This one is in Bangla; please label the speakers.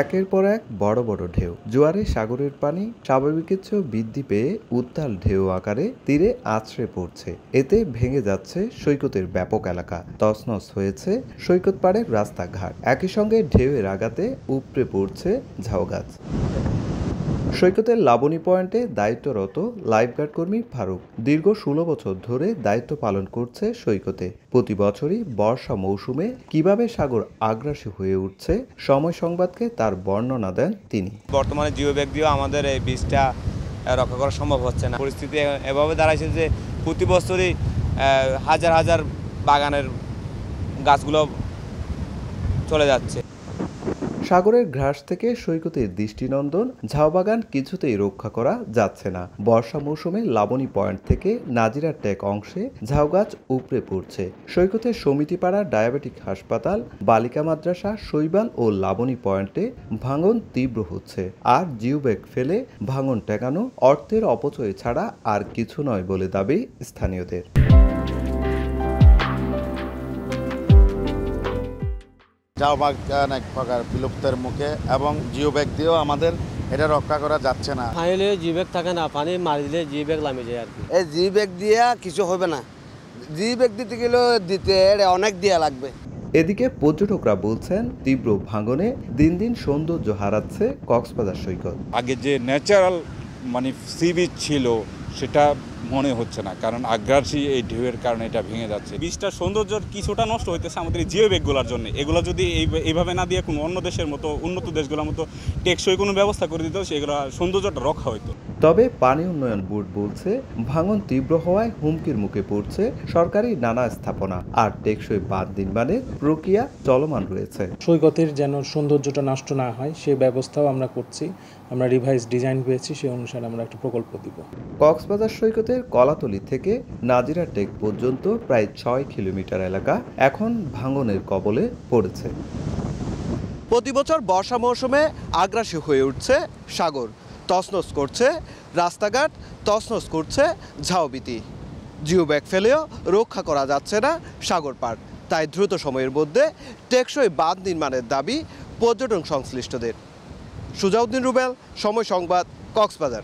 Speaker 1: একের পর এক বড় বড় ঢেউ, জোয়ারে সাগরের পানি স্বাভাবিকের চেয়েও বৃদ্ধি পেয়ে উত্তাল ঢেউ আকারে তীরে আছড়ে পড়ছে। এতে ভেঙে যাচ্ছে সৈকতের ব্যাপক এলাকা, তছনছ হয়েছে সৈকত পাড়ের রাস্তাঘাট। একই সঙ্গে ঢেউয়ের আঘাতে উপড়ে পড়ছে ঝাউগাছ। সৈকতের লাবণী পয়েন্টে দায়িত্বরত লাইফগার্ড কর্মী ফারুক দীর্ঘ ১৬ বছর ধরে দায়িত্ব পালন করছে সৈকতে। প্রতি বছরই বর্ষা মৌসুমে কিভাবে সাগর আগ্রাসী হয়ে উঠছে সময় সংবাদকে তার বর্ণনা দেন তিনি।
Speaker 2: বর্তমানে জিও ব্যাগ দিয়েও আমাদের এই বীজটা রক্ষা করা সম্ভব হচ্ছে না। পরিস্থিতি এভাবে দাঁড়াইছে যে প্রতি বছরই হাজার হাজার বাগানের গাছগুলো চলে যাচ্ছে।
Speaker 1: সাগরের ঘাস থেকে সৈকতের দৃষ্টিনন্দন ঝাউবাগান কিছুতেই রক্ষা করা যাচ্ছে না। বর্ষা মৌসুমে লাবণী পয়েন্ট থেকে নাজিরা টেক অংশে ঝাউগাছ উপড়ে পড়ছে। সৈকতের সমিতিপাড়া ডায়াবেটিক হাসপাতাল, বালিকা মাদ্রাসা, শৈবাল ও লাবণী পয়েন্টে ভাঙন তীব্র হচ্ছে। আর জিওব্যাগ ফেলে ভাঙন ঠেকানো অর্থের অপচয় ছাড়া আর কিছু নয় বলে দাবি স্থানীয়দের।
Speaker 3: ঝাউবাগান এক প্রকার বিলুপ্তের মুখে এবং জিও ব্যাগ দিয়েও আমাদের এটা রক্ষা করা যাচ্ছে না।
Speaker 4: পানিলে জি ব্যাগ থাকে না, পানি মারি দিলে জি ব্যাগ নামে যায় আর কি।
Speaker 5: এই জি ব্যাগ দিয়ে কিছু হবে না, জি ব্যাগ দিতে গেলে অনেক দেয়া লাগবে।
Speaker 1: এদিকে পর্যটকরা বলছেন তীব্র ভাঙনে দিন দিন সৌন্দর্য হারাচ্ছে কক্সবাজার সৈকত।
Speaker 6: আগে যে ন্যাচারাল সি বিচ ছিল সেটা মনে হচ্ছে না, কারণ আগ্রাসী এই ঢেউয়ের কারণে এটা ভেঙে যাচ্ছে।
Speaker 7: বীজটার সৌন্দর্য কিছুটা নষ্ট হইতেছে আমাদের জিও ব্যাগগুলোর জন্য। এগুলো যদি এইভাবে না দিয়ে কোনো অন্য দেশের মতো উন্নত দেশগুলোর মতো টেকসই কোনো ব্যবস্থা করে দিত, সেগুলো সৌন্দর্যটা রক্ষা হইতো।
Speaker 1: তবে পানি উন্নয়ন বোর্ড বলছে ভাঙন তীব্র হওয়ায় হুমকির মুখে পড়ছে সরকারি নানা স্থাপনা, আর টেকসই বাঁধ নির্মাণের প্রক্রিয়া চলমান রয়েছে।
Speaker 8: সৈকতের যেন সৌন্দর্যটা নষ্ট না হয় সেই ব্যবস্থাও আমরা করছি। আমরা রিভাইজ ডিজাইন পেয়েছি, সেই অনুসারে আমরা একটা প্রকল্প দিব।
Speaker 1: কক্সবাজার সৈকতের কলাতলি থেকে নাজিরা টেক পর্যন্ত প্রায় ৬ কিলোমিটার এলাকা এখন ভাঙনের কবলে পড়েছে।
Speaker 9: প্রতি বছর বর্ষা মৌসুমে আগ্রাসী হয়ে উঠছে সাগর, তছনছ করছে রাস্তাঘাট, তছনছ করছে ঝাউবীথি। জিও ব্যাগ ফেলেও রক্ষা করা যাচ্ছে না সাগর পাড়। তাই দ্রুত সময়ের মধ্যে টেকসই বাঁধ নির্মাণের দাবি পর্যটন সংশ্লিষ্টদের। সুজাউদ্দিন রুবেল, সময় সংবাদ, কক্সবাজার।